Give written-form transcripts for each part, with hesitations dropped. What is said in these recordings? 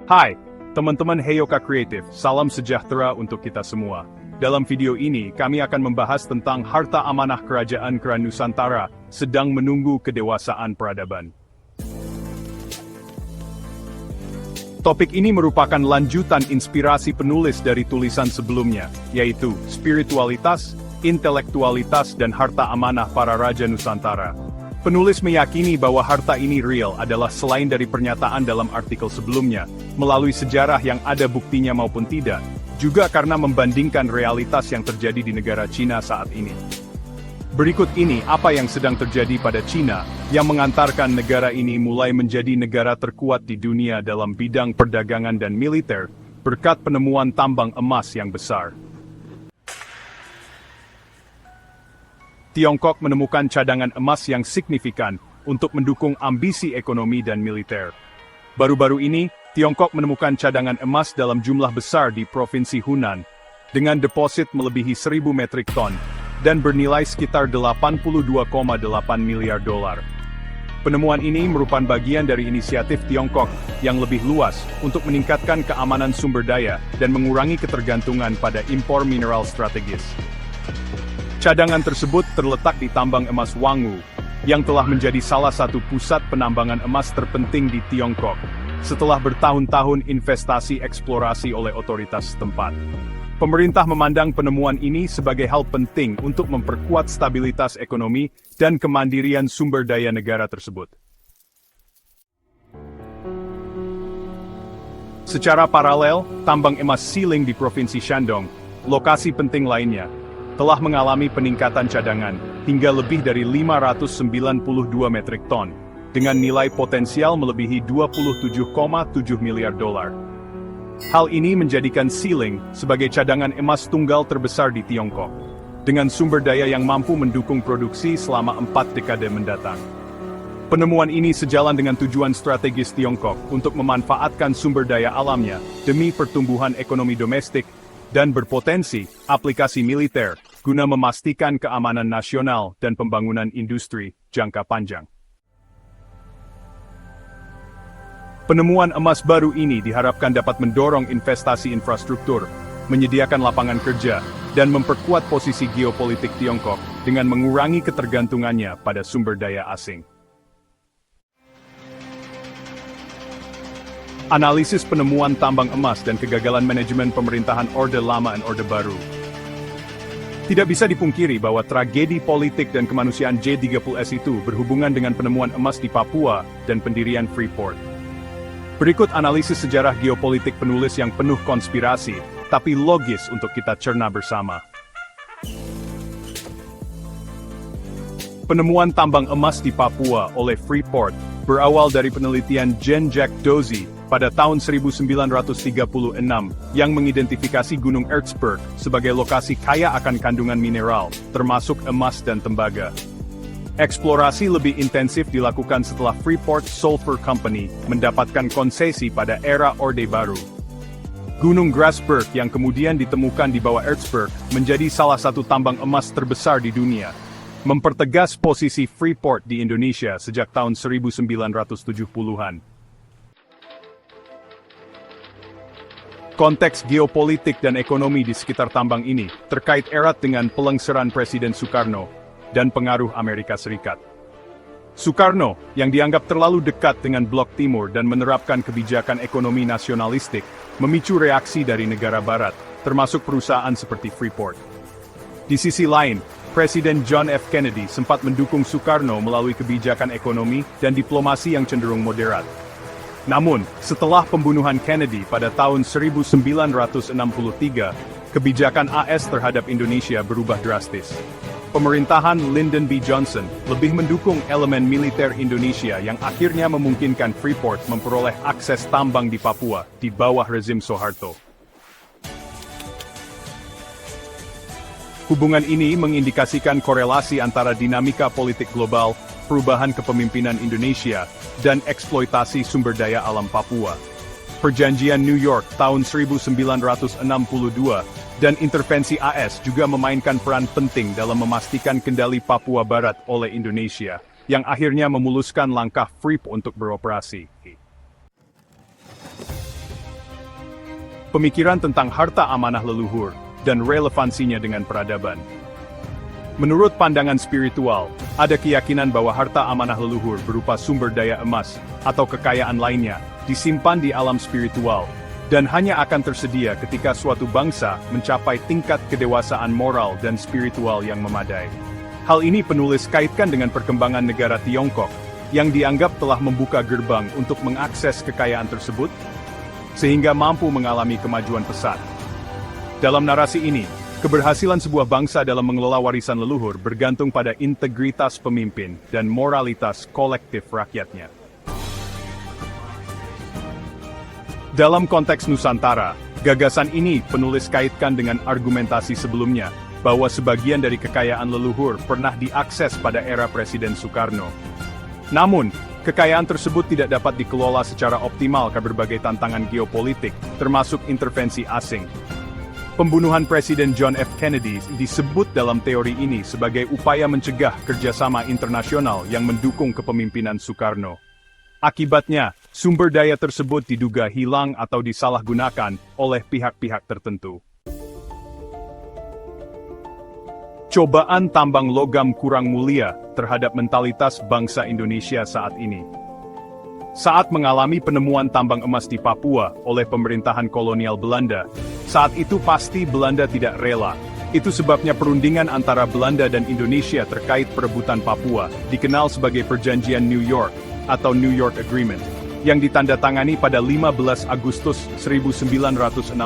Hai, teman-teman Heyoka Kreatif, salam sejahtera untuk kita semua. Dalam video ini, kami akan membahas tentang harta amanah Kerajaan Nusantara sedang menunggu kedewasaan peradaban. Topik ini merupakan lanjutan inspirasi penulis dari tulisan sebelumnya, yaitu spiritualitas, intelektualitas, dan harta amanah para Raja Nusantara. Penulis meyakini bahwa harta ini real adalah selain dari pernyataan dalam artikel sebelumnya, melalui sejarah yang ada buktinya maupun tidak, juga karena membandingkan realitas yang terjadi di negara Cina saat ini. Berikut ini apa yang sedang terjadi pada Cina, yang mengantarkan negara ini mulai menjadi negara terkuat di dunia dalam bidang perdagangan dan militer, berkat penemuan tambang emas yang besar. Tiongkok menemukan cadangan emas yang signifikan untuk mendukung ambisi ekonomi dan militer. Baru-baru ini, Tiongkok menemukan cadangan emas dalam jumlah besar di Provinsi Hunan, dengan deposit melebihi 1.000 metrik ton, dan bernilai sekitar 82,8 miliar dolar. Penemuan ini merupakan bagian dari inisiatif Tiongkok yang lebih luas untuk meningkatkan keamanan sumber daya dan mengurangi ketergantungan pada impor mineral strategis. Cadangan tersebut terletak di tambang emas Wangu, yang telah menjadi salah satu pusat penambangan emas terpenting di Tiongkok, setelah bertahun-tahun investasi eksplorasi oleh otoritas setempat. Pemerintah memandang penemuan ini sebagai hal penting untuk memperkuat stabilitas ekonomi dan kemandirian sumber daya negara tersebut. Secara paralel, tambang emas Xiling di Provinsi Shandong, lokasi penting lainnya, telah mengalami peningkatan cadangan hingga lebih dari 592 metrik ton, dengan nilai potensial melebihi 27,7 miliar dolar. Hal ini menjadikan Xiling sebagai cadangan emas tunggal terbesar di Tiongkok, dengan sumber daya yang mampu mendukung produksi selama 4 dekade mendatang. Penemuan ini sejalan dengan tujuan strategis Tiongkok untuk memanfaatkan sumber daya alamnya demi pertumbuhan ekonomi domestik dan berpotensi aplikasi militer guna memastikan keamanan nasional dan pembangunan industri jangka panjang. Penemuan emas baru ini diharapkan dapat mendorong investasi infrastruktur, menyediakan lapangan kerja, dan memperkuat posisi geopolitik Tiongkok dengan mengurangi ketergantungannya pada sumber daya asing. Analisis penemuan tambang emas dan kegagalan manajemen pemerintahan Orde Lama dan Orde Baru. Tidak bisa dipungkiri bahwa tragedi politik dan kemanusiaan J30S itu berhubungan dengan penemuan emas di Papua dan pendirian Freeport. Berikut analisis sejarah geopolitik penulis yang penuh konspirasi, tapi logis untuk kita cerna bersama. Penemuan tambang emas di Papua oleh Freeport berawal dari penelitian Jean-Jacques Dozy pada tahun 1936 yang mengidentifikasi Gunung Erzberg sebagai lokasi kaya akan kandungan mineral, termasuk emas dan tembaga. Eksplorasi lebih intensif dilakukan setelah Freeport Sulphur Company mendapatkan konsesi pada era Orde Baru. Gunung Grasberg yang kemudian ditemukan di bawah Erzberg menjadi salah satu tambang emas terbesar di dunia, mempertegas posisi Freeport di Indonesia sejak tahun 1970-an. Konteks geopolitik dan ekonomi di sekitar tambang ini terkait erat dengan pelengseran Presiden Soekarno dan pengaruh Amerika Serikat. Soekarno, yang dianggap terlalu dekat dengan Blok Timur dan menerapkan kebijakan ekonomi nasionalistik, memicu reaksi dari negara Barat, termasuk perusahaan seperti Freeport. Di sisi lain, Presiden John F. Kennedy sempat mendukung Soekarno melalui kebijakan ekonomi dan diplomasi yang cenderung moderat. Namun, setelah pembunuhan Kennedy pada tahun 1963, kebijakan AS terhadap Indonesia berubah drastis. Pemerintahan Lyndon B. Johnson lebih mendukung elemen militer Indonesia yang akhirnya memungkinkan Freeport memperoleh akses tambang di Papua di bawah rezim Soeharto. Hubungan ini mengindikasikan korelasi antara dinamika politik global, perubahan kepemimpinan Indonesia, dan eksploitasi sumber daya alam Papua. Perjanjian New York tahun 1962 dan intervensi AS juga memainkan peran penting dalam memastikan kendali Papua Barat oleh Indonesia, yang akhirnya memuluskan langkah Freeport untuk beroperasi. pemikiran tentang harta amanah leluhur, dan relevansinya dengan peradaban. Menurut pandangan spiritual, ada keyakinan bahwa harta amanah leluhur berupa sumber daya emas, atau kekayaan lainnya, disimpan di alam spiritual, dan hanya akan tersedia ketika suatu bangsa mencapai tingkat kedewasaan moral dan spiritual yang memadai. Hal ini penulis kaitkan dengan perkembangan negara Tiongkok, yang dianggap telah membuka gerbang untuk mengakses kekayaan tersebut, sehingga mampu mengalami kemajuan pesat. Dalam narasi ini, keberhasilan sebuah bangsa dalam mengelola warisan leluhur bergantung pada integritas pemimpin dan moralitas kolektif rakyatnya. Dalam konteks Nusantara, gagasan ini penulis kaitkan dengan argumentasi sebelumnya, bahwa sebagian dari kekayaan leluhur pernah diakses pada era Presiden Soekarno. Namun, kekayaan tersebut tidak dapat dikelola secara optimal karena berbagai tantangan geopolitik, termasuk intervensi asing. Pembunuhan Presiden John F. Kennedy disebut dalam teori ini sebagai upaya mencegah kerjasama internasional yang mendukung kepemimpinan Soekarno. Akibatnya, sumber daya tersebut diduga hilang atau disalahgunakan oleh pihak-pihak tertentu. Cobaan tambang logam kurang mulia terhadap mentalitas bangsa Indonesia saat ini. Saat mengalami penemuan tambang emas di Papua oleh pemerintahan kolonial Belanda, saat itu pasti Belanda tidak rela. Itu sebabnya perundingan antara Belanda dan Indonesia terkait perebutan Papua, dikenal sebagai Perjanjian New York, atau New York Agreement, yang ditandatangani pada 15 Agustus 1962.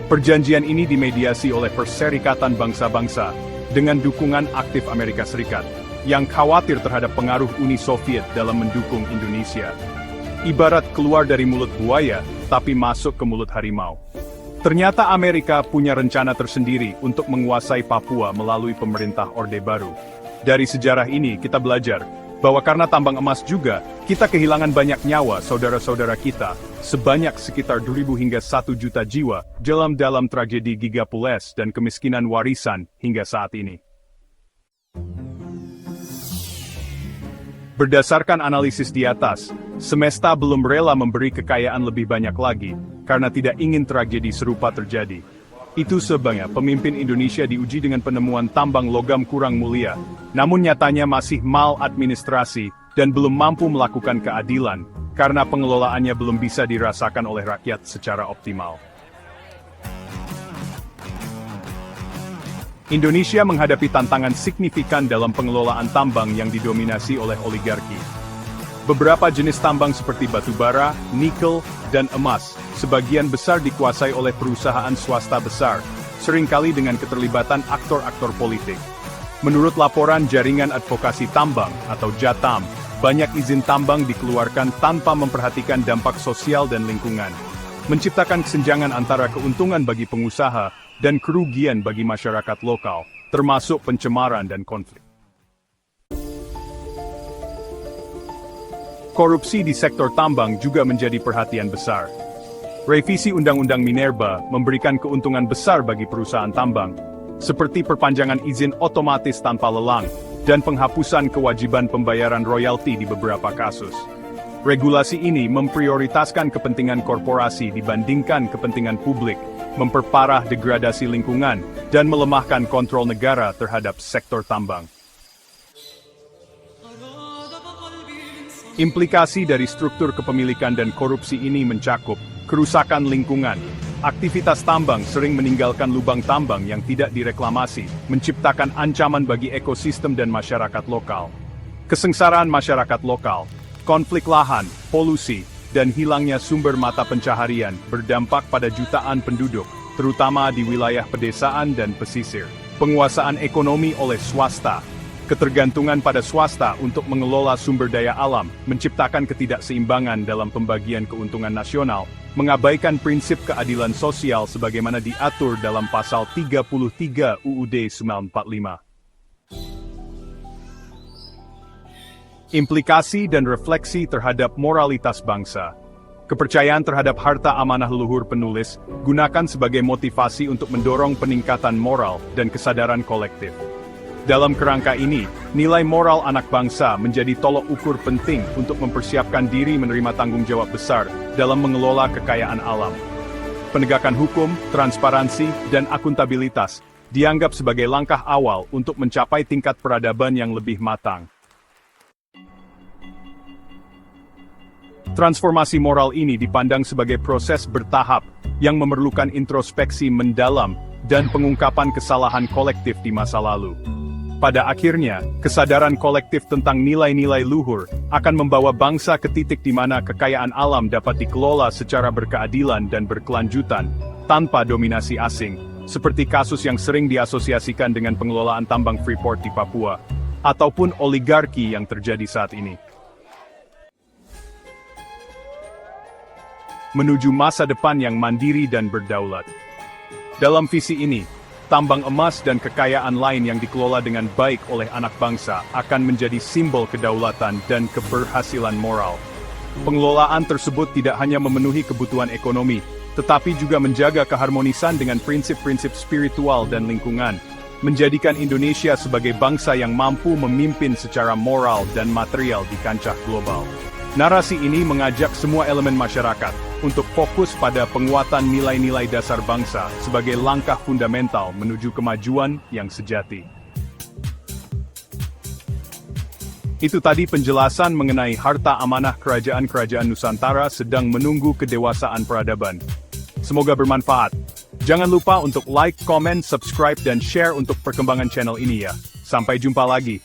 Perjanjian ini dimediasi oleh Perserikatan Bangsa-Bangsa, dengan dukungan aktif Amerika Serikat, yang khawatir terhadap pengaruh Uni Soviet dalam mendukung Indonesia. Ibarat keluar dari mulut buaya, tapi masuk ke mulut harimau. Ternyata Amerika punya rencana tersendiri untuk menguasai Papua melalui pemerintah Orde Baru. Dari sejarah ini kita belajar, bahwa karena tambang emas juga, kita kehilangan banyak nyawa saudara-saudara kita, sebanyak sekitar 2.000 hingga 1 juta jiwa, dalam tragedi Gigapules dan kemiskinan warisan hingga saat ini. Berdasarkan analisis di atas, semesta belum rela memberi kekayaan lebih banyak lagi, karena tidak ingin tragedi serupa terjadi. Itu sebabnya pemimpin Indonesia diuji dengan penemuan tambang logam kurang mulia, namun nyatanya masih maladministrasi dan belum mampu melakukan keadilan, karena pengelolaannya belum bisa dirasakan oleh rakyat secara optimal. Indonesia menghadapi tantangan signifikan dalam pengelolaan tambang yang didominasi oleh oligarki. Beberapa jenis tambang seperti batu bara, nikel, dan emas, sebagian besar dikuasai oleh perusahaan swasta besar, seringkali dengan keterlibatan aktor-aktor politik. Menurut laporan Jaringan Advokasi Tambang atau JATAM, banyak izin tambang dikeluarkan tanpa memperhatikan dampak sosial dan lingkungan, menciptakan kesenjangan antara keuntungan bagi pengusaha dan kerugian bagi masyarakat lokal, termasuk pencemaran dan konflik. Korupsi di sektor tambang juga menjadi perhatian besar. Revisi Undang-Undang Minerba memberikan keuntungan besar bagi perusahaan tambang, seperti perpanjangan izin otomatis tanpa lelang, dan penghapusan kewajiban pembayaran royalti di beberapa kasus. Regulasi ini memprioritaskan kepentingan korporasi dibandingkan kepentingan publik, memperparah degradasi lingkungan, dan melemahkan kontrol negara terhadap sektor tambang. Implikasi dari struktur kepemilikan dan korupsi ini mencakup kerusakan lingkungan. Aktivitas tambang sering meninggalkan lubang tambang yang tidak direklamasi, menciptakan ancaman bagi ekosistem dan masyarakat lokal. Kesengsaraan masyarakat lokal, konflik lahan, polusi, dan hilangnya sumber mata pencaharian berdampak pada jutaan penduduk, terutama di wilayah pedesaan dan pesisir. Penguasaan ekonomi oleh swasta, ketergantungan pada swasta untuk mengelola sumber daya alam, menciptakan ketidakseimbangan dalam pembagian keuntungan nasional, mengabaikan prinsip keadilan sosial sebagaimana diatur dalam pasal 33 UUD 1945. Implikasi dan refleksi terhadap moralitas bangsa. Kepercayaan terhadap harta amanah leluhur penulis, gunakan sebagai motivasi untuk mendorong peningkatan moral dan kesadaran kolektif. Dalam kerangka ini, nilai moral anak bangsa menjadi tolok ukur penting untuk mempersiapkan diri menerima tanggung jawab besar dalam mengelola kekayaan alam. Penegakan hukum, transparansi, dan akuntabilitas dianggap sebagai langkah awal untuk mencapai tingkat peradaban yang lebih matang. Transformasi moral ini dipandang sebagai proses bertahap yang memerlukan introspeksi mendalam dan pengungkapan kesalahan kolektif di masa lalu. Pada akhirnya, kesadaran kolektif tentang nilai-nilai luhur akan membawa bangsa ke titik di mana kekayaan alam dapat dikelola secara berkeadilan dan berkelanjutan, tanpa dominasi asing, seperti kasus yang sering diasosiasikan dengan pengelolaan tambang Freeport di Papua, ataupun oligarki yang terjadi saat ini. Menuju masa depan yang mandiri dan berdaulat. Dalam visi ini, tambang emas dan kekayaan lain yang dikelola dengan baik oleh anak bangsa akan menjadi simbol kedaulatan dan keberhasilan moral. Pengelolaan tersebut tidak hanya memenuhi kebutuhan ekonomi, tetapi juga menjaga keharmonisan dengan prinsip-prinsip spiritual dan lingkungan, menjadikan Indonesia sebagai bangsa yang mampu memimpin secara moral dan material di kancah global. Narasi ini mengajak semua elemen masyarakat untuk fokus pada penguatan nilai-nilai dasar bangsa sebagai langkah fundamental menuju kemajuan yang sejati. Itu tadi penjelasan mengenai harta amanah kerajaan-kerajaan Nusantara sedang menunggu kedewasaan peradaban. Semoga bermanfaat. Jangan lupa untuk like, comment, subscribe, dan share untuk perkembangan channel ini ya. Sampai jumpa lagi.